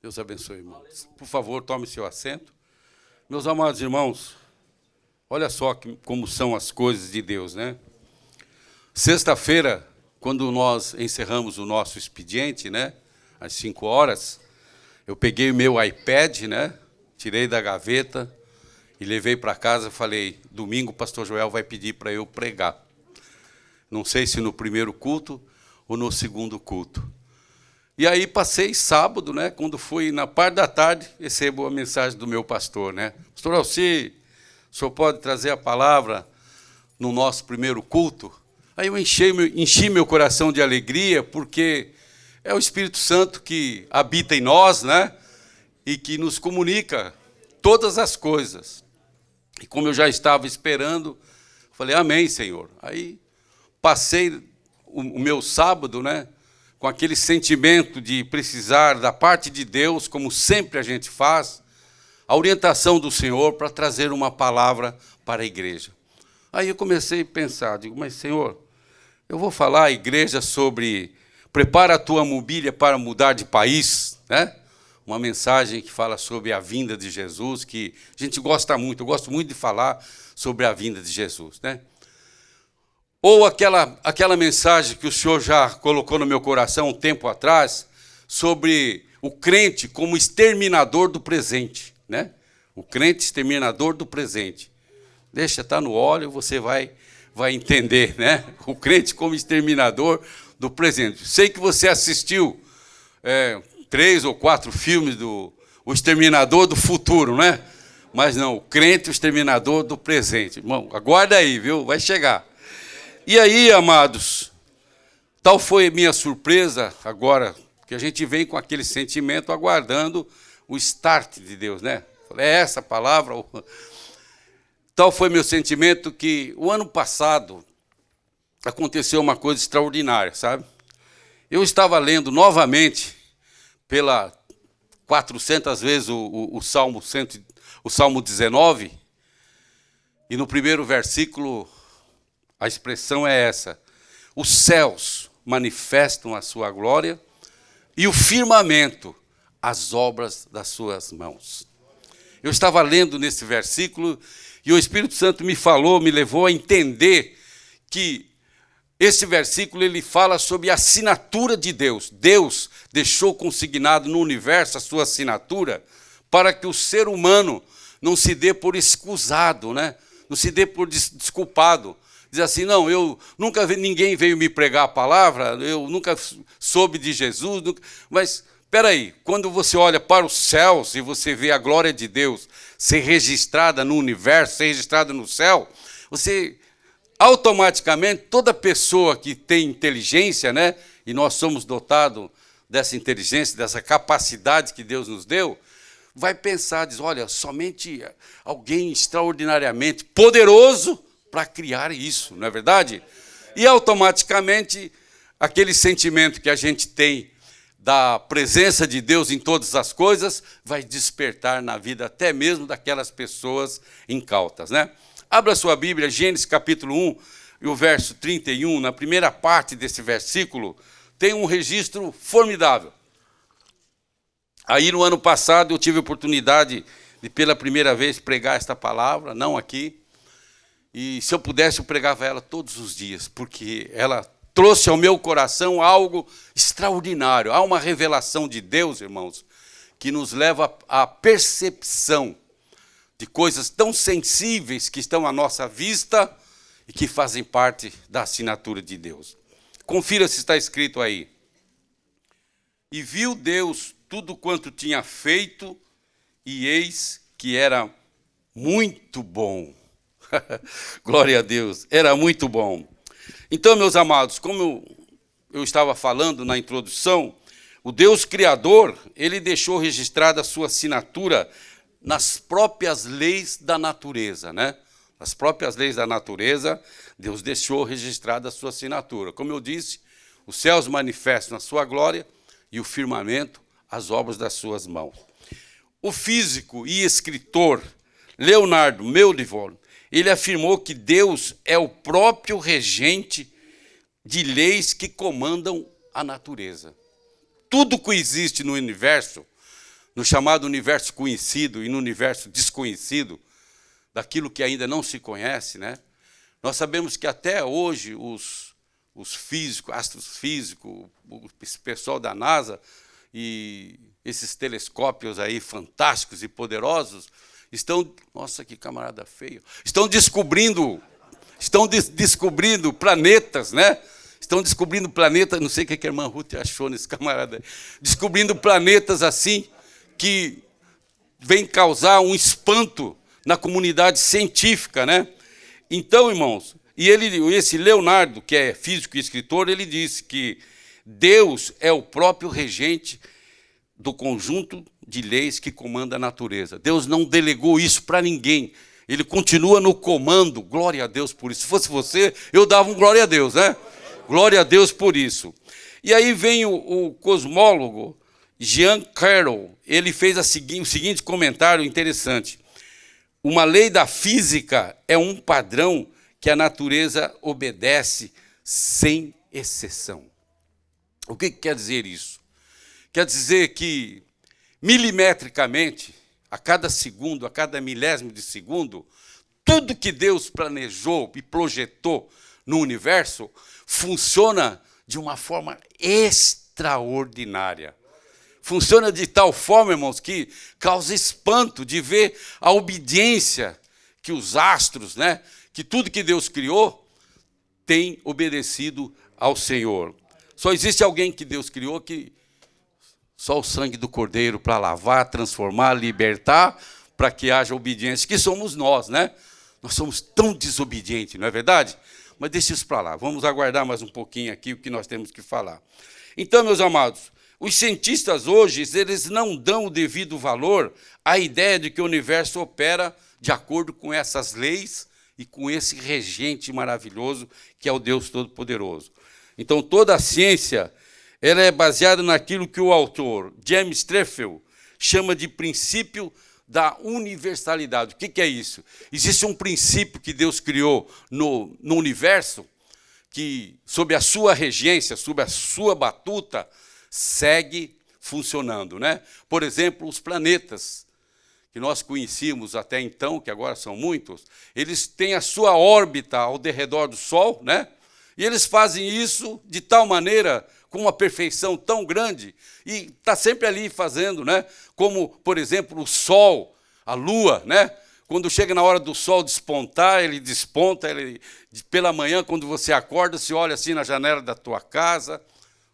Deus abençoe, irmãos. Por favor, tome seu assento. Meus amados irmãos, olha só como são as coisas de Deus, né? Sexta-feira, quando nós encerramos o nosso expediente, né? Às 5 horas, eu peguei o meu iPad, né? Tirei da gaveta e levei para casa. Falei, domingo o pastor Joel vai pedir para eu pregar. Não sei se no primeiro culto ou no segundo culto. E aí passei sábado, né? Quando fui na parte da tarde, recebo a mensagem do meu pastor, né? Pastor Alci, o senhor pode trazer a palavra no nosso primeiro culto? Aí eu enchi meu coração de alegria, porque é o Espírito Santo que habita em nós, né? E que nos comunica todas as coisas. E como eu já estava esperando, falei, amém, Senhor. Aí passei o meu sábado, né? Com aquele sentimento de precisar da parte de Deus, como sempre a gente faz, a orientação do Senhor para trazer uma palavra para a igreja. Aí eu comecei a pensar, digo, mas Senhor, eu vou falar à igreja sobre prepara a tua mobília para mudar de país, né? Uma mensagem que fala sobre a vinda de Jesus, que a gente gosta muito, eu gosto muito de falar sobre a vinda de Jesus, né? Ou aquela mensagem que o Senhor já colocou no meu coração um tempo atrás, sobre o crente como exterminador do presente, né? O crente exterminador do presente. Deixa, está no óleo, você vai entender, né? O crente como exterminador do presente. Sei que você assistiu 3 ou 4 filmes do O Exterminador do Futuro, né? Mas não, o crente o exterminador do presente. Irmão, aguarda aí, viu? Vai chegar. E aí, amados, tal foi minha surpresa agora, que a gente vem com aquele sentimento aguardando o start de Deus, né? Falei, é essa palavra? Tal foi meu sentimento que o ano passado aconteceu uma coisa extraordinária, sabe? Eu estava lendo novamente, pela 400 vezes, o Salmo 19, e no primeiro versículo a expressão é essa: os céus manifestam a sua glória e o firmamento as obras das suas mãos. Eu estava lendo nesse versículo e o Espírito Santo me falou, me levou a entender que esse versículo ele fala sobre a assinatura de Deus. Deus deixou consignado no universo a sua assinatura para que o ser humano não se dê por excusado, né? Não se dê por desculpado. Diz assim, não, eu nunca vi, ninguém veio me pregar a palavra, eu nunca soube de Jesus, mas, espera aí, quando você olha para os céus e você vê a glória de Deus ser registrada no universo, ser registrada no céu, você, automaticamente, toda pessoa que tem inteligência, né, e nós somos dotados dessa inteligência, dessa capacidade que Deus nos deu, vai pensar, diz, olha, somente alguém extraordinariamente poderoso para criar isso, não é verdade? E automaticamente aquele sentimento que a gente tem da presença de Deus em todas as coisas vai despertar na vida até mesmo daquelas pessoas incautas, né? Abra sua Bíblia, Gênesis capítulo 1 e o verso 31, na primeira parte desse versículo, tem um registro formidável. Aí no ano passado eu tive a oportunidade de pela primeira vez pregar esta palavra, não aqui. E se eu pudesse, eu pregava ela todos os dias, porque ela trouxe ao meu coração algo extraordinário. Há uma revelação de Deus, irmãos, que nos leva à percepção de coisas tão sensíveis que estão à nossa vista e que fazem parte da assinatura de Deus. Confira se está escrito aí. E viu Deus tudo quanto tinha feito, e eis que era muito bom. Glória a Deus, era muito bom. Então, meus amados, como eu estava falando na introdução, o Deus Criador, ele deixou registrada a sua assinatura nas próprias leis da natureza, né? Nas próprias leis da natureza, Deus deixou registrada a sua assinatura. Como eu disse, os céus manifestam a sua glória e o firmamento as obras das suas mãos. O físico e escritor Leonardo Meudevol, ele afirmou que Deus é o próprio regente de leis que comandam a natureza. Tudo que existe no universo no chamado universo conhecido e no universo desconhecido, daquilo que ainda não se conhece, né? Nós sabemos que até hoje os físicos, astrofísicos, esse pessoal da NASA e esses telescópios aí fantásticos e poderosos estão, nossa, que camarada feio, estão descobrindo planetas, né? Estão descobrindo planetas, não sei o que a irmã Ruth achou nesse camarada aí, descobrindo planetas assim que vem causar um espanto na comunidade científica, né? Então, irmãos, esse Leonardo, que é físico e escritor, ele disse que Deus é o próprio regente do conjunto de leis que comanda a natureza. Deus não delegou isso para ninguém. Ele continua no comando. Glória a Deus por isso. Se fosse você, eu dava um glória a Deus, né? Glória a Deus por isso. E aí vem o cosmólogo Jean Carroll. Ele fez o seguinte comentário interessante. Uma lei da física é um padrão que a natureza obedece sem exceção. O que quer dizer isso? Quer dizer que, milimetricamente, a cada segundo, a cada milésimo de segundo, tudo que Deus planejou e projetou no universo funciona de uma forma extraordinária. Funciona de tal forma, irmãos, que causa espanto de ver a obediência que os astros, né, que tudo que Deus criou, tem obedecido ao Senhor. Só existe alguém que Deus criou que só o sangue do Cordeiro para lavar, transformar, libertar, para que haja obediência, que somos nós, né? Nós somos tão desobedientes, não é verdade? Mas deixa isso para lá, vamos aguardar mais um pouquinho aqui o que nós temos que falar. Então, meus amados, os cientistas hoje, eles não dão o devido valor à ideia de que o universo opera de acordo com essas leis e com esse regente maravilhoso que é o Deus Todo-Poderoso. Então, toda a ciência ela é baseada naquilo que o autor, James Trefel, chama de princípio da universalidade. O que é isso? Existe um princípio que Deus criou no universo que, sob a sua regência, sob a sua batuta, segue funcionando, né? Por exemplo, os planetas que nós conhecíamos até então, que agora são muitos, eles têm a sua órbita ao redor do Sol, né? E eles fazem isso de tal maneira, com uma perfeição tão grande, e está sempre ali fazendo, né? Como, por exemplo, o Sol, a Lua, né? Quando chega na hora do Sol despontar, ele desponta, pela manhã, quando você acorda, se olha assim na janela da tua casa,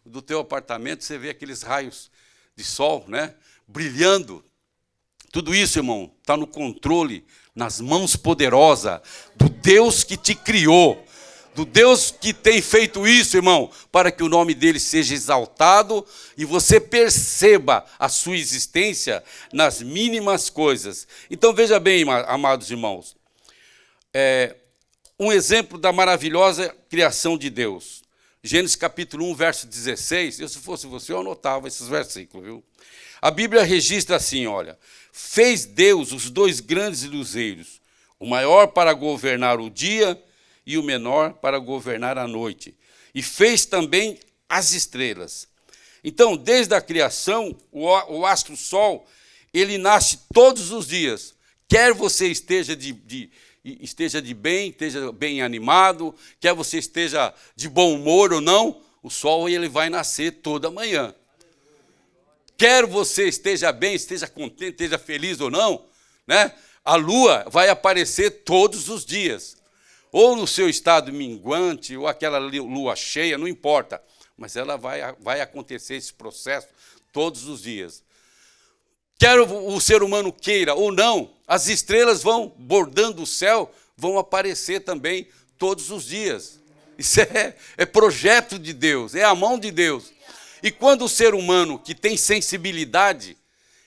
do teu apartamento, você vê aqueles raios de sol, né, brilhando. Tudo isso, irmão, está no controle, nas mãos poderosas do Deus que te criou, do Deus que tem feito isso, irmão, para que o nome dele seja exaltado e você perceba a sua existência nas mínimas coisas. Então, veja bem, amados irmãos, um exemplo da maravilhosa criação de Deus. Gênesis capítulo 1, verso 16, se fosse você, eu anotava esses versículos, viu? A Bíblia registra assim, olha, fez Deus os dois grandes luzeiros, o maior para governar o dia e o menor para governar a noite. E fez também as estrelas. Então, desde a criação, o astro-sol, ele nasce todos os dias. Quer você esteja de bem, esteja bem animado, quer você esteja de bom humor ou não, o sol ele vai nascer toda manhã. Quer você esteja bem, esteja contente, esteja feliz ou não, né? A lua vai aparecer todos os dias. Ou no seu estado minguante, ou aquela lua cheia, não importa. Mas ela vai acontecer esse processo todos os dias. Quer o ser humano queira ou não, as estrelas vão bordando o céu, vão aparecer também todos os dias. Isso é projeto de Deus, é a mão de Deus. E quando o ser humano que tem sensibilidade,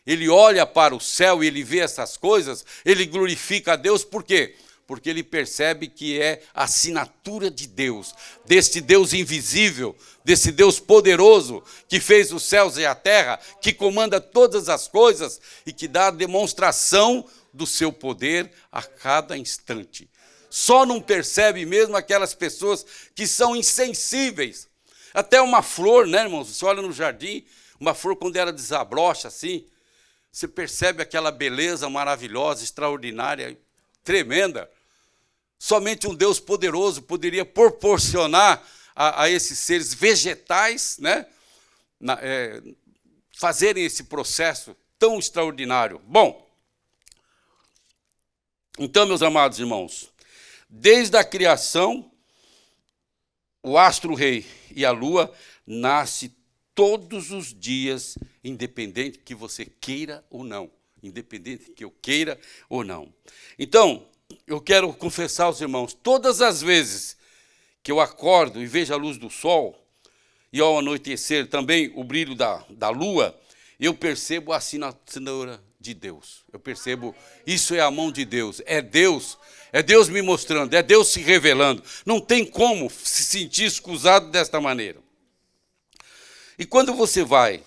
ele olha para o céu e ele vê essas coisas, ele glorifica a Deus, por quê? Porque ele percebe que é a assinatura de Deus, deste Deus invisível, desse Deus poderoso, que fez os céus e a terra, que comanda todas as coisas e que dá a demonstração do seu poder a cada instante. Só não percebe mesmo aquelas pessoas que são insensíveis. Até uma flor, né, irmãos? Você olha no jardim, uma flor quando ela desabrocha assim, Você percebe aquela beleza maravilhosa, extraordinária, tremenda. Somente um Deus poderoso poderia proporcionar a esses seres vegetais, né, fazerem esse processo tão extraordinário. Bom, então, meus amados irmãos, desde a criação, o astro-rei e a lua nasce todos os dias, independente que você queira ou não. Independente que eu queira ou não. Então, eu quero confessar aos irmãos, todas as vezes que eu acordo e vejo a luz do sol, e ao anoitecer também o brilho da lua, eu percebo a assinatura de Deus. Eu percebo, isso é a mão de Deus. É Deus me mostrando, é Deus se revelando. Não tem como se sentir escusado desta maneira. E quando você vai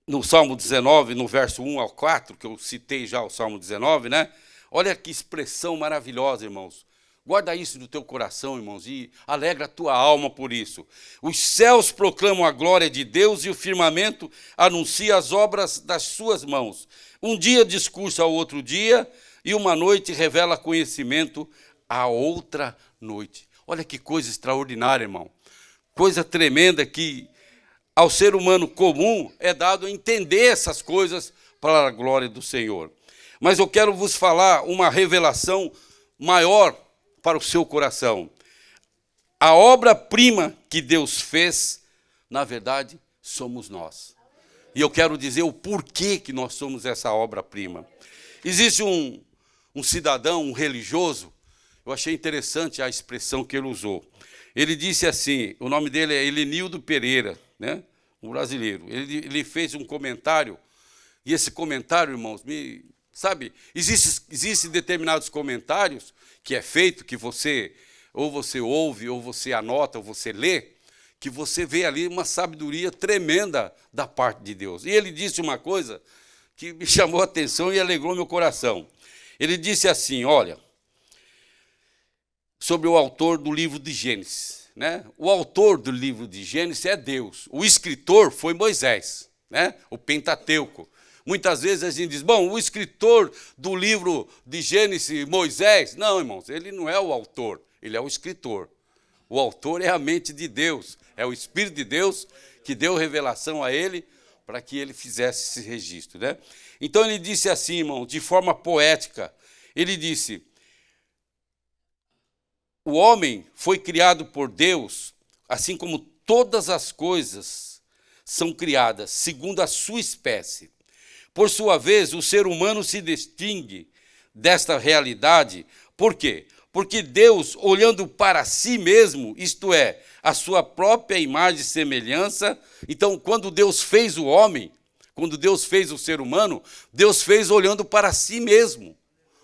no Salmo 19, no verso 1 ao 4, que eu citei já o Salmo 19, né? Olha que expressão maravilhosa, irmãos. Guarda isso no teu coração, irmãos, e alegra a tua alma por isso. Os céus proclamam a glória de Deus e o firmamento anuncia as obras das suas mãos. Um dia discursa ao outro dia e uma noite revela conhecimento à outra noite. Olha que coisa extraordinária, irmão. Coisa tremenda que ao ser humano comum é dado a entender essas coisas para a glória do Senhor. Mas eu quero vos falar uma revelação maior para o seu coração. A obra-prima que Deus fez, na verdade, somos nós. E eu quero dizer o porquê que nós somos essa obra-prima. Existe um cidadão, um religioso, eu achei interessante a expressão que ele usou. Ele disse assim, o nome dele é Helenildo Pereira, né? Um brasileiro. Ele fez um comentário, e esse comentário, irmãos, sabe, existem determinados comentários que é feito, que você ouve, ou você anota, ou você lê, que você vê ali uma sabedoria tremenda da parte de Deus. E ele disse uma coisa que me chamou a atenção e alegrou meu coração. Ele disse assim, olha, sobre o autor do livro de Gênesis, né? O autor do livro de Gênesis é Deus. O escritor foi Moisés, né? O Pentateuco. Muitas vezes a gente diz, bom, o escritor do livro de Gênesis, Moisés. Não, irmãos, ele não é o autor, ele é o escritor. O autor é a mente de Deus, é o Espírito de Deus que deu revelação a ele para que ele fizesse esse registro, né? Então ele disse assim, irmão, de forma poética, ele disse, o homem foi criado por Deus, assim como todas as coisas são criadas, segundo a sua espécie. Por sua vez, o ser humano se distingue desta realidade. Por quê? Porque Deus, olhando para si mesmo, isto é, a sua própria imagem e semelhança, então, quando Deus fez o homem, quando Deus fez o ser humano, Deus fez olhando para si mesmo.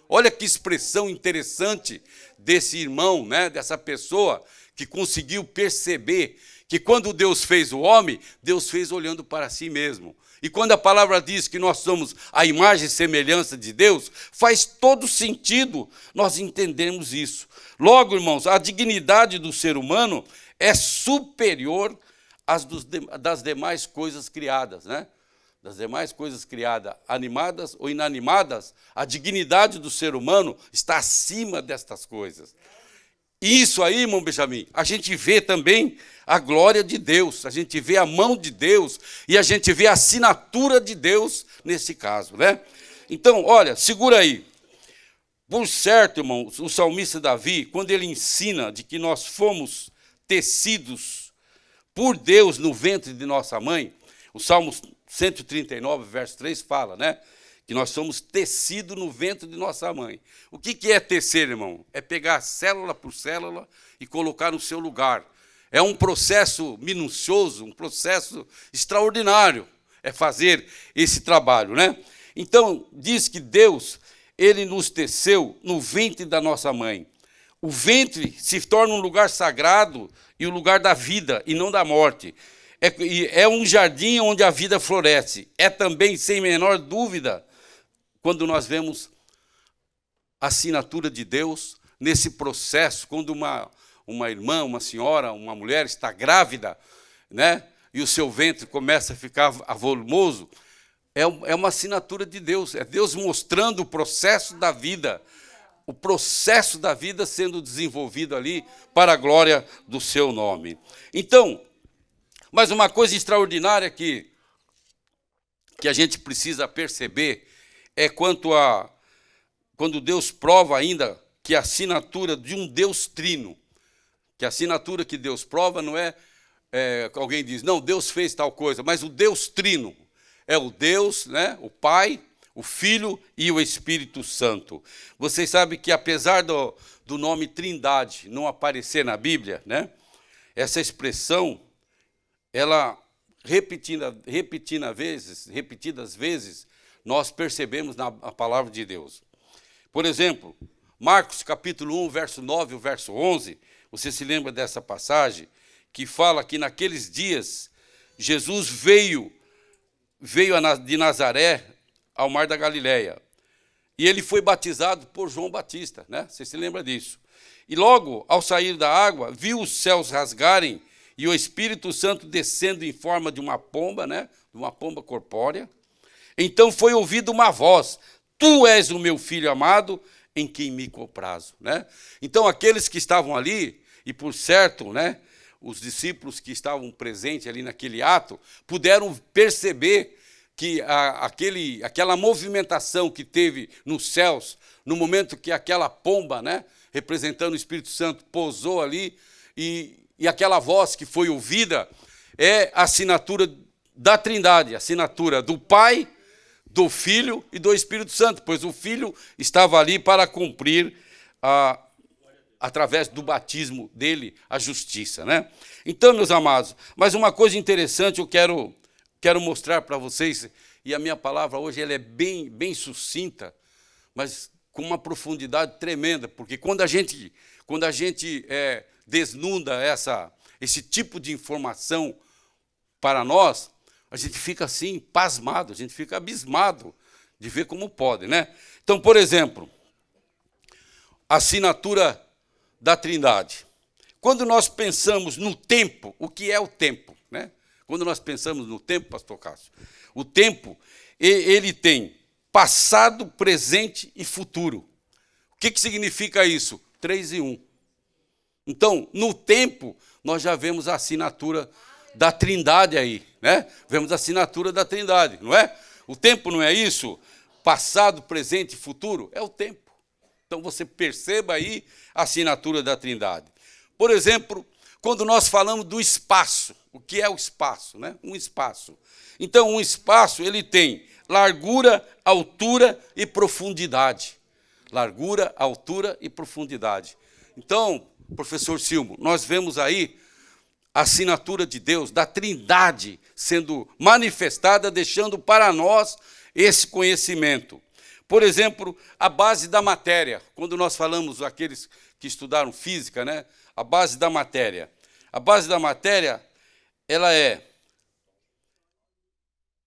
Olha que expressão interessante desse irmão, né, dessa pessoa que conseguiu perceber que quando Deus fez o homem, Deus fez olhando para si mesmo. E quando a palavra diz que nós somos a imagem e semelhança de Deus, faz todo sentido nós entendermos isso. Logo, irmãos, a dignidade do ser humano é superior às das demais coisas criadas, né? Das demais coisas criadas, animadas ou inanimadas, a dignidade do ser humano está acima destas coisas. Isso aí, irmão Benjamin, a gente vê também a glória de Deus, a gente vê a mão de Deus e a gente vê a assinatura de Deus nesse caso, né? Então, olha, segura aí. Por certo, irmão, o salmista Davi, quando ele ensina de que nós fomos tecidos por Deus no ventre de nossa mãe, o Salmo 139, verso 3 fala, né? Que nós somos tecidos no ventre de nossa mãe. O que é tecer, irmão? É pegar célula por célula e colocar no seu lugar. É um processo minucioso, um processo extraordinário, é fazer esse trabalho, né? Então, diz que Deus, ele nos teceu no ventre da nossa mãe. O ventre se torna um lugar sagrado e o lugar da vida e não da morte. É um jardim onde a vida floresce. É também, sem menor dúvida, quando nós vemos a assinatura de Deus nesse processo, quando uma irmã, uma senhora, uma mulher está grávida, né, e o seu ventre começa a ficar volumoso, é uma assinatura de Deus, é Deus mostrando o processo da vida sendo desenvolvido ali para a glória do seu nome. Então, mas uma coisa extraordinária que a gente precisa perceber é quando Deus prova ainda que a assinatura de um Deus trino, que a assinatura que Deus prova não é alguém diz, não, Deus fez tal coisa, mas o Deus trino é o Deus, né, o Pai, o Filho e o Espírito Santo. Vocês sabem que apesar do nome Trindade não aparecer na Bíblia, né, essa expressão, ela repetidas vezes, nós percebemos na palavra de Deus. Por exemplo, Marcos capítulo 1, verso 9 e verso 11, você se lembra dessa passagem, que fala que naqueles dias Jesus veio de Nazaré ao mar da Galileia. E ele foi batizado por João Batista, né? Você se lembra disso. E logo, ao sair da água, viu os céus rasgarem e o Espírito Santo descendo em forma de uma pomba, né? De uma pomba corpórea. Então foi ouvida uma voz: Tu és o meu filho amado, em quem me comprazo, né? Então aqueles que estavam ali, e por certo, né, os discípulos que estavam presentes ali naquele ato, puderam perceber que aquela movimentação que teve nos céus, no momento que aquela pomba, né, representando o Espírito Santo, pousou ali, e aquela voz que foi ouvida é a assinatura da Trindade, a assinatura do Pai, do Filho e do Espírito Santo, pois o Filho estava ali para cumprir, através do batismo dele, a justiça, né? Então, meus amados, mas uma coisa interessante eu quero mostrar para vocês, e a minha palavra hoje ela é bem sucinta, mas com uma profundidade tremenda, porque quando a gente desnuda esse tipo de informação para nós, a gente fica assim, pasmado, a gente fica abismado de ver como pode, né? Então, por exemplo, a assinatura da Trindade. Quando nós pensamos no tempo, o que é o tempo, né? Quando nós pensamos no tempo, pastor Cássio, o tempo, ele tem passado, presente e futuro. O que significa isso? 3 em 1. Então, no tempo, nós já vemos a assinatura da Trindade aí, né? Vemos a assinatura da Trindade, não é? O tempo não é isso? Passado, presente e futuro? É o tempo. Então, você perceba aí a assinatura da Trindade. Por exemplo, quando nós falamos do espaço, o que é o espaço, né? Um espaço. Então, um espaço, ele tem largura, altura e profundidade. Largura, altura e profundidade. Então, professor Silmo, nós vemos aí a assinatura de Deus, da Trindade, sendo manifestada, deixando para nós esse conhecimento. Por exemplo, a base da matéria. Quando nós falamos, aqueles que estudaram física, né? A base da matéria. A base da matéria, ela é...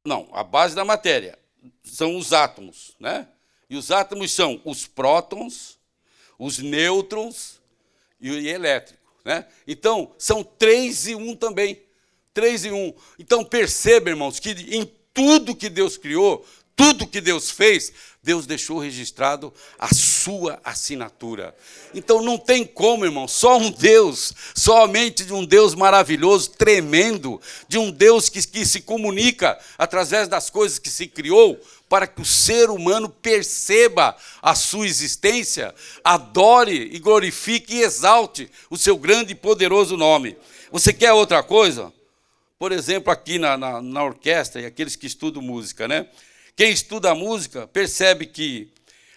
Não, a base da matéria são os átomos, né? E os átomos são os prótons, os nêutrons e o elétrico, né? Então, são 3 em 1 também. 3 em 1. Então, perceba, irmãos, que em tudo que Deus criou, tudo que Deus fez, Deus deixou registrado a sua assinatura. Então não tem como, irmão, só um Deus, somente de um Deus maravilhoso, tremendo, de um Deus que se comunica através das coisas que se criou, para que o ser humano perceba a sua existência, adore e glorifique e exalte o seu grande e poderoso nome. Você quer outra coisa? Por exemplo, aqui na orquestra, e aqueles que estudam música, né? Quem estuda a música percebe que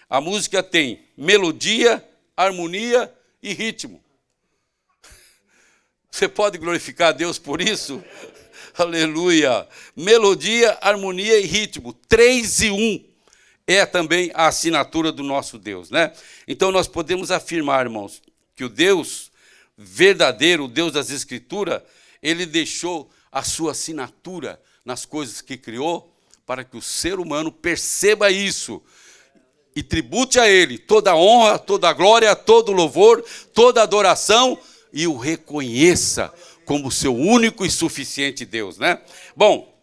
a música tem melodia, harmonia e ritmo. Você pode glorificar a Deus por isso? Aleluia! Melodia, harmonia e ritmo. 3 em 1 é também a assinatura do nosso Deus, né? Então nós podemos afirmar, irmãos, que o Deus verdadeiro, o Deus das Escrituras, ele deixou a sua assinatura nas coisas que criou, para que o ser humano perceba isso e tribute a ele toda a honra, toda a glória, todo o louvor, toda a adoração e o reconheça como seu único e suficiente Deus, né? Bom,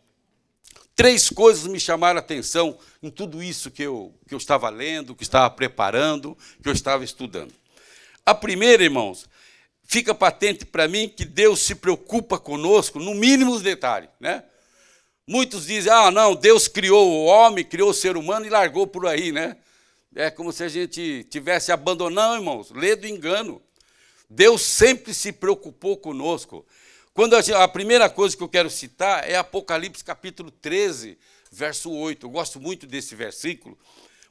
3 coisas me chamaram a atenção em tudo isso que eu estava lendo, que estava preparando, que eu estava estudando. A primeira, irmãos, fica patente para mim que Deus se preocupa conosco, no mínimo os detalhes, né? Muitos dizem, não, Deus criou o homem, criou o ser humano e largou por aí, né? É como se a gente tivesse abandonado. Não, irmãos, lê do engano. Deus sempre se preocupou conosco. Quando a primeira coisa que eu quero citar é Apocalipse capítulo 13, verso 8. Eu gosto muito desse versículo,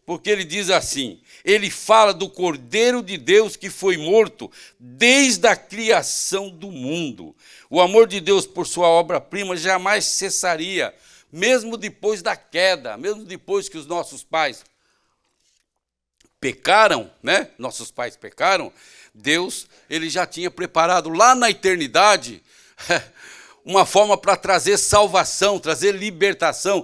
porque ele diz assim, ele fala do Cordeiro de Deus que foi morto desde a criação do mundo. O amor de Deus por sua obra-prima jamais cessaria, mesmo depois da queda, mesmo depois que os nossos pais pecaram, né? Nossos pais pecaram, Deus, ele já tinha preparado lá na eternidade uma forma para trazer salvação, trazer libertação,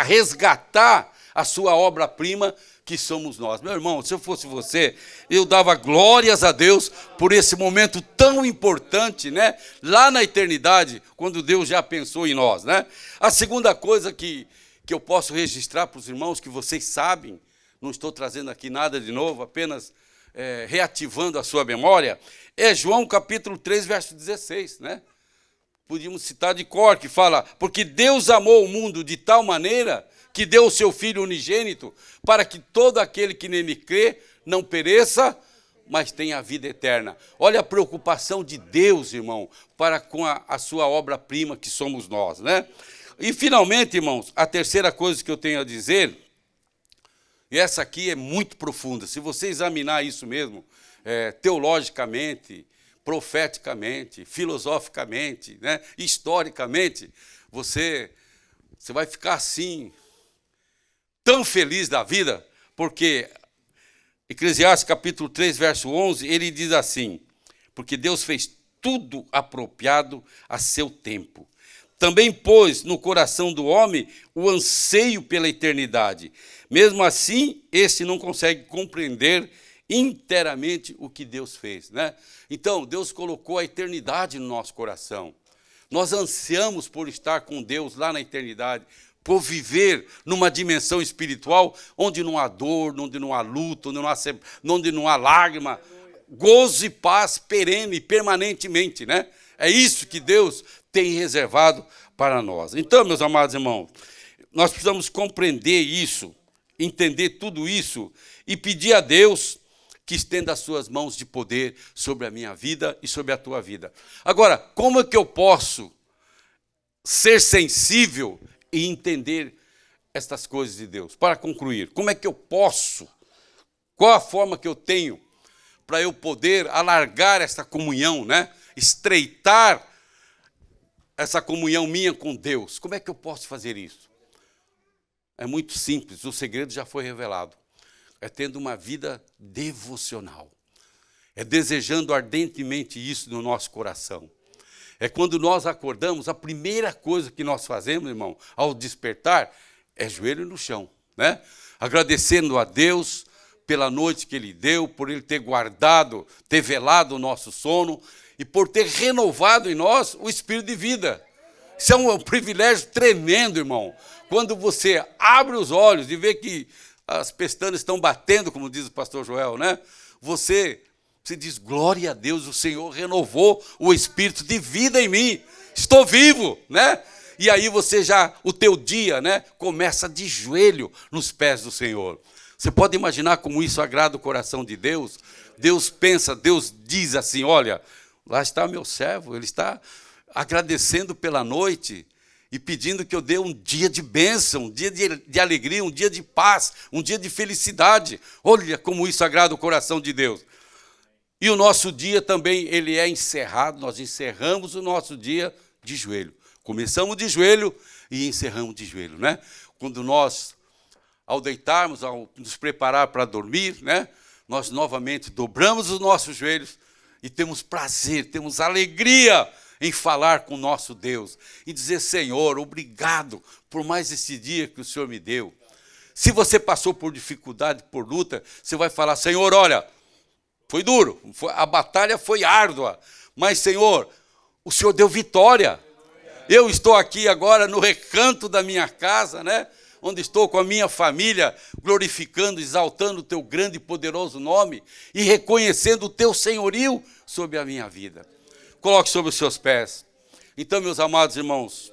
resgatar a sua obra-prima, que somos nós. Meu irmão, se eu fosse você, eu dava glórias a Deus por esse momento tão importante, né? Lá na eternidade, quando Deus já pensou em nós, né? A segunda coisa que eu posso registrar para os irmãos, que vocês sabem, não estou trazendo aqui nada de novo, apenas reativando a sua memória, é João capítulo 3, verso 16, né? Podíamos citar de cor, que fala, porque Deus amou o mundo de tal maneira que deu o seu Filho unigênito, para que todo aquele que nele crê não pereça, mas tenha a vida eterna. Olha a preocupação de Deus, irmão, para com a sua obra-prima, que somos nós, né? E, finalmente, irmãos, a terceira coisa que eu tenho a dizer, e essa aqui é muito profunda, se você examinar isso mesmo, teologicamente, profeticamente, filosoficamente, né, historicamente, você vai ficar assim, tão feliz da vida, porque Eclesiastes capítulo 3, verso 11, ele diz assim, porque Deus fez tudo apropriado a seu tempo. Também pôs no coração do homem o anseio pela eternidade. Mesmo assim, esse não consegue compreender inteiramente o que Deus fez, né? Então, Deus colocou a eternidade no nosso coração. Nós ansiamos por estar com Deus lá na eternidade, por viver numa dimensão espiritual onde não há dor, onde não há luto, onde não há lágrima, gozo e paz perene, permanentemente, né? É isso que Deus tem reservado para nós. Então, meus amados irmãos, nós precisamos compreender isso, entender tudo isso e pedir a Deus que estenda as suas mãos de poder sobre a minha vida e sobre a tua vida. Agora, como é que eu posso ser sensível e entender estas coisas de Deus? Para concluir, como é que eu posso, qual a forma que eu tenho para eu poder alargar essa comunhão, né? Estreitar essa comunhão minha com Deus? Como é que eu posso fazer isso? É muito simples, o segredo já foi revelado. É tendo uma vida devocional. É desejando ardentemente isso no nosso coração. É quando nós acordamos, a primeira coisa que nós fazemos, irmão, ao despertar, é joelho no chão, né? Agradecendo a Deus pela noite que Ele deu, por Ele ter guardado, ter velado o nosso sono e por ter renovado em nós o espírito de vida. Isso é um privilégio tremendo, irmão. Quando você abre os olhos e vê que as pestanas estão batendo, como diz o pastor Joel, né? Você diz, glória a Deus, o Senhor renovou o espírito de vida em mim. Estou vivo, né? E aí o teu dia, né, começa de joelho nos pés do Senhor. Você pode imaginar como isso agrada o coração de Deus? Deus pensa, Deus diz assim, olha, lá está meu servo, ele está agradecendo pela noite e pedindo que eu dê um dia de bênção, um dia de alegria, um dia de paz, um dia de felicidade. Olha como isso agrada o coração de Deus. E o nosso dia também, ele é encerrado, nós encerramos o nosso dia de joelho. Começamos de joelho e encerramos de joelho, né? Quando nós, ao deitarmos, ao nos preparar para dormir, né, nós novamente dobramos os nossos joelhos e temos prazer, temos alegria em falar com o nosso Deus e dizer, Senhor, obrigado por mais esse dia que o Senhor me deu. Se você passou por dificuldade, por luta, você vai falar, Senhor, olha, foi duro, a batalha foi árdua, mas, Senhor, o Senhor deu vitória. Eu estou aqui agora no recanto da minha casa, né? Onde estou com a minha família, glorificando, exaltando o teu grande e poderoso nome e reconhecendo o teu senhorio sobre a minha vida. Coloque sobre os seus pés. Então, meus amados irmãos,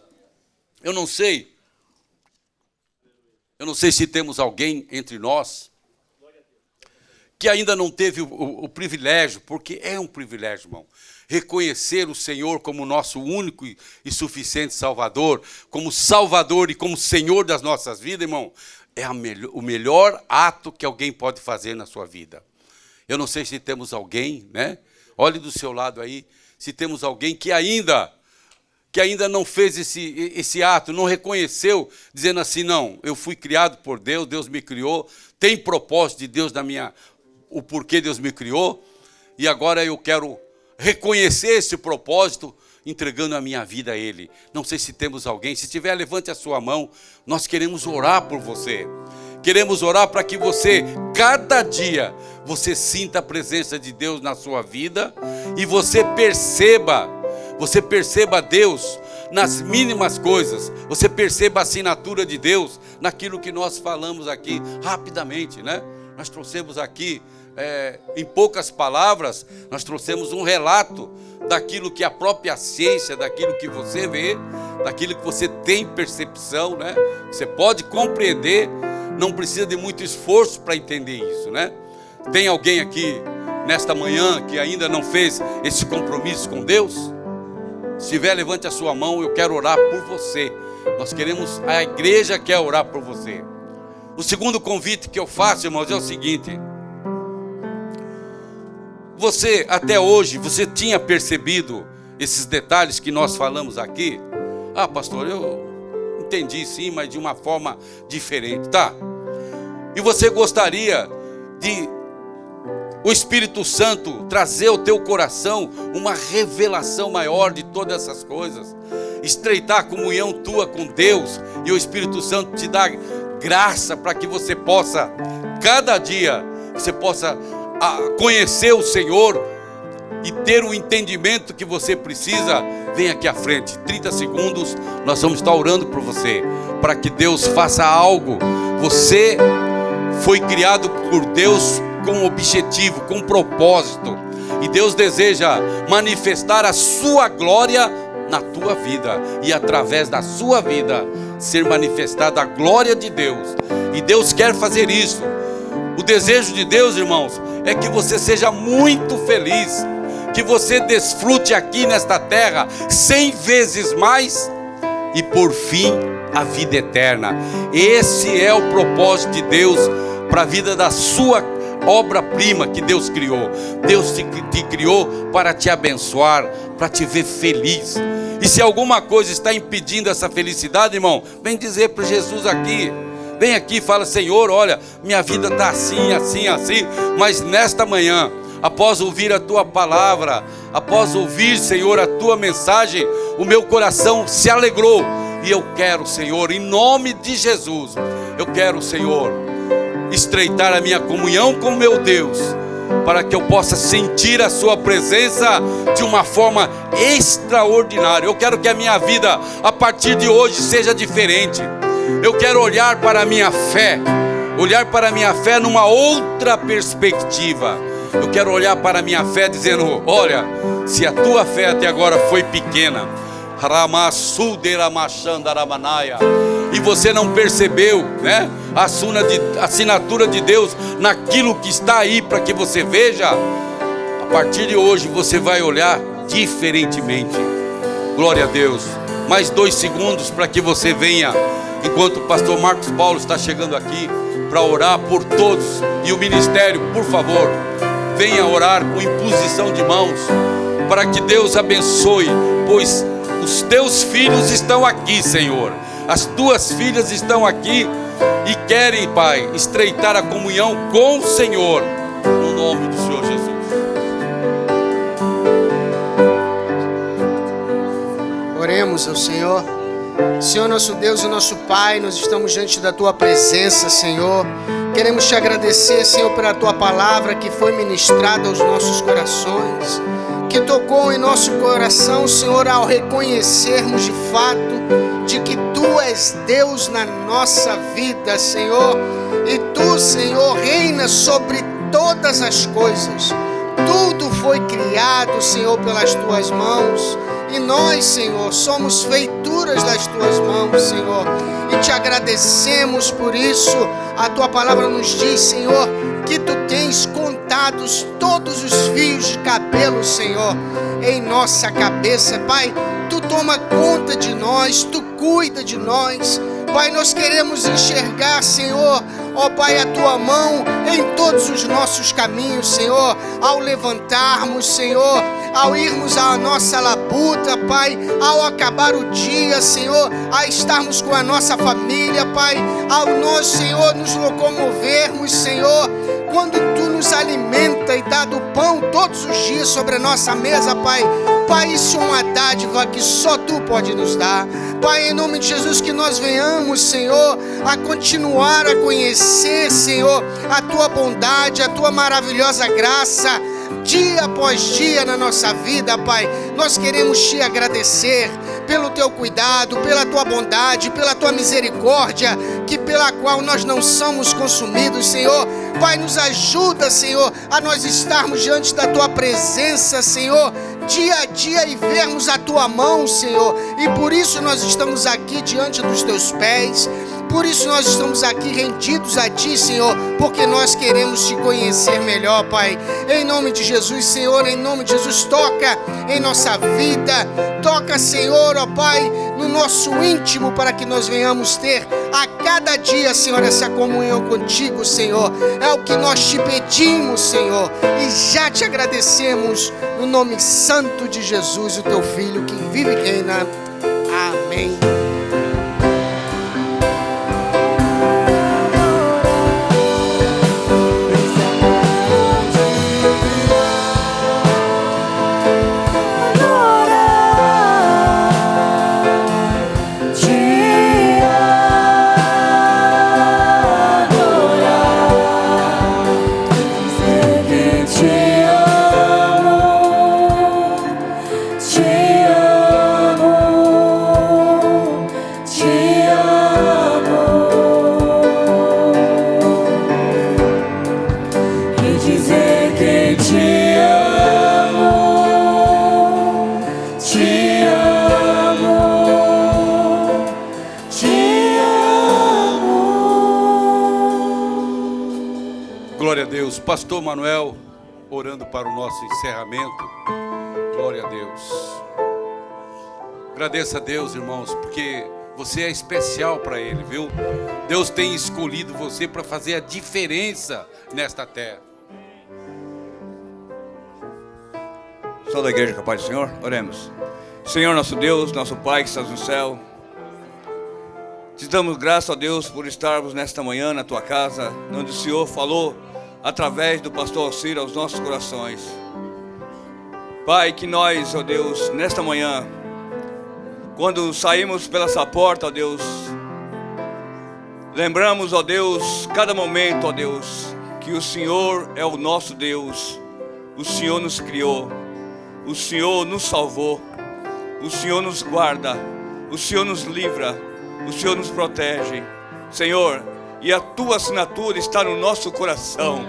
eu não sei se temos alguém entre nós que ainda não teve o privilégio, porque é um privilégio, irmão, reconhecer o Senhor como nosso único e suficiente Salvador, como Salvador e como Senhor das nossas vidas, irmão, é o melhor ato que alguém pode fazer na sua vida. Eu não sei se temos alguém, né? Olhe do seu lado aí, se temos alguém que ainda não fez esse ato, não reconheceu, dizendo assim, não, eu fui criado por Deus, Deus me criou, tem propósito de Deus o porquê Deus me criou, e agora eu quero reconhecer esse propósito, entregando a minha vida a Ele. Não sei se temos alguém, se tiver, levante a sua mão, nós queremos orar por você. Queremos orar para que você, cada dia, você sinta a presença de Deus na sua vida, e você perceba Deus nas mínimas coisas, você perceba a assinatura de Deus naquilo que nós falamos aqui, rapidamente, né? Nós trouxemos aqui, em poucas palavras, nós trouxemos um relato daquilo que a própria ciência, daquilo que você vê, daquilo que você tem percepção, né? Você pode compreender, não precisa de muito esforço para entender isso, né? Tem alguém aqui, nesta manhã, que ainda não fez esse compromisso com Deus? Se tiver, levante a sua mão, eu quero orar por você. A igreja quer orar por você. O segundo convite que eu faço, irmãos, é o seguinte. Você, até hoje, você tinha percebido esses detalhes que nós falamos aqui? Ah, pastor, eu entendi sim, mas de uma forma diferente, tá? E você gostaria de o Espírito Santo trazer ao teu coração uma revelação maior de todas essas coisas, estreitar a comunhão tua com Deus, e o Espírito Santo te dá graça para que você possa, cada dia, você possa conhecer o Senhor e ter o entendimento que você precisa. Vem aqui à frente, 30 segundos, nós vamos estar orando por você, para que Deus faça algo. Você foi criado por Deus com um objetivo, com um propósito, e Deus deseja manifestar a sua glória na tua vida, e através da sua vida ser manifestada a glória de Deus, e Deus quer fazer isso. O desejo de Deus, irmãos, é que você seja muito feliz, que você desfrute aqui nesta terra 100 vezes mais, e por fim a vida eterna. Esse é o propósito de Deus para a vida da sua obra-prima que Deus criou. Deus te criou para te abençoar, para te ver feliz. E se alguma coisa está impedindo essa felicidade, irmão, vem dizer para Jesus aqui. Vem aqui e fala: Senhor, olha, minha vida está assim, assim, assim. Mas nesta manhã, após ouvir a tua palavra, após ouvir, Senhor, a tua mensagem, o meu coração se alegrou. E eu quero, Senhor, em nome de Jesus, eu quero, Senhor, estreitar a minha comunhão com meu Deus, para que eu possa sentir a sua presença de uma forma extraordinária. Eu quero que a minha vida, a partir de hoje, seja diferente. Eu quero olhar para a minha fé numa outra perspectiva. Eu quero olhar para a minha fé dizendo: olha, se a tua fé até agora foi pequena, e você não percebeu, né, a assinatura de Deus naquilo que está aí para que você veja, a partir de hoje você vai olhar diferentemente. Glória a Deus. Mais 2 segundos para que você venha, enquanto o pastor Marcos Paulo está chegando aqui para orar por todos. E o ministério, por favor, venha orar com imposição de mãos, para que Deus abençoe, pois os teus filhos estão aqui, Senhor. As tuas filhas estão aqui e querem, Pai, estreitar a comunhão com o Senhor, no nome do Senhor Jesus. Oremos ao Senhor. Senhor, nosso Deus e nosso Pai, nós estamos diante da Tua presença, Senhor. Queremos Te agradecer, Senhor, pela Tua palavra que foi ministrada aos nossos corações. que tocou em nosso coração, Senhor, ao reconhecermos de fato de que Tu és Deus na nossa vida, Senhor, e Tu, Senhor, reinas sobre todas as coisas. Tudo foi criado, Senhor, pelas Tuas mãos, e nós, Senhor, somos feituras das Tuas mãos, Senhor, e Te agradecemos por isso. A Tua palavra nos diz, Senhor, que Tu tens contados todos os fios de cabelo, Senhor, em nossa cabeça. Pai, Tu toma conta de nós, Tu cuida de nós. Pai, nós queremos enxergar, Senhor, ó Pai, a Tua mão em todos os nossos caminhos, Senhor, ao levantarmos, Senhor, ao irmos à nossa labuta, Pai, ao acabar o dia, Senhor, a estarmos com a nossa família, Pai, ao nós, Senhor, nos locomovermos, Senhor, quando Tu nos alimenta e dá do pão todos os dias sobre a nossa mesa, Pai. Pai, isso é uma dádiva que só Tu pode nos dar. Pai, em nome de Jesus, que nós venhamos, Senhor, a continuar a conhecer, Senhor, a Tua bondade, a Tua maravilhosa graça, dia após dia na nossa vida, Pai. Nós queremos Te agradecer pelo Teu cuidado, pela Tua bondade, pela Tua misericórdia, que pela qual nós não somos consumidos, Senhor. Pai, nos ajuda, Senhor, a nós estarmos diante da Tua presença, Senhor, dia a dia, e vermos a Tua mão, Senhor. E por isso nós estamos aqui diante dos Teus pés. Por isso nós estamos aqui rendidos a Ti, Senhor, porque nós queremos Te conhecer melhor, Pai. Em nome de Jesus, Senhor, em nome de Jesus, toca em nossa vida. Toca, Senhor, ó Pai, no nosso íntimo, para que nós venhamos ter a cada dia, Senhor, essa comunhão contigo, Senhor. É o que nós Te pedimos, Senhor, e já Te agradecemos no nome santo de Jesus, o Teu Filho, que vive e reina. Amém. Glória a Deus. Pastor Manuel, orando para o nosso encerramento. Glória a Deus. Agradeça a Deus, irmãos, porque você é especial para Ele, viu? Deus tem escolhido você para fazer a diferença nesta terra. Só da igreja com a paz do Senhor, oremos. Senhor nosso Deus, nosso Pai que estás no céu, te damos graças a Deus por estarmos nesta manhã na Tua casa, onde o Senhor falou através do pastor Alcir aos nossos corações. Pai, que nós, ó Deus, nesta manhã, quando saímos pela essa porta, ó Deus, lembramos, ó Deus, cada momento, ó Deus, que o Senhor é o nosso Deus. O Senhor nos criou, o Senhor nos salvou, o Senhor nos guarda, o Senhor nos livra, o Senhor nos protege, Senhor, e a Tua assinatura está no nosso coração.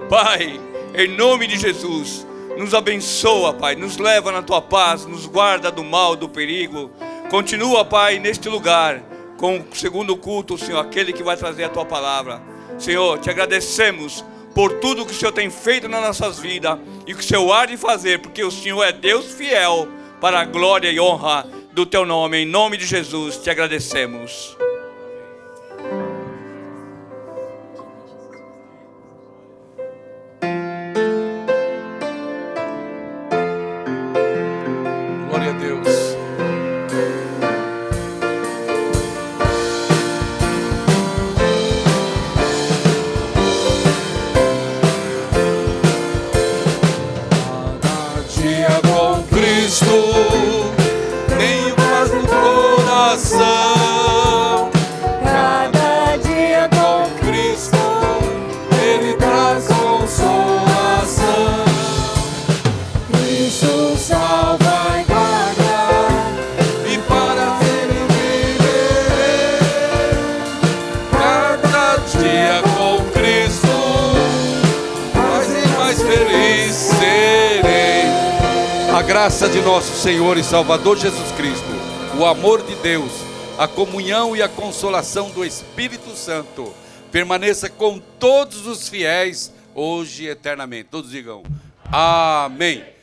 Pai, em nome de Jesus, nos abençoa, Pai, nos leva na Tua paz, nos guarda do mal, do perigo. Continua, Pai, neste lugar, com o segundo culto, Senhor, aquele que vai trazer a Tua palavra. Senhor, te agradecemos por tudo que o Senhor tem feito nas nossas vidas e que o Senhor há de fazer, porque o Senhor é Deus fiel, para a glória e honra do Teu nome. Em nome de Jesus, te agradecemos. Glória a Deus. Cada dia com Cristo, tenho paz no coração. Cada dia com Cristo, Ele traz consolação. Cristo A graça de nosso Senhor e Salvador Jesus Cristo, o amor de Deus, a comunhão e a consolação do Espírito Santo permaneça com todos os fiéis, hoje e eternamente. Todos digam amém.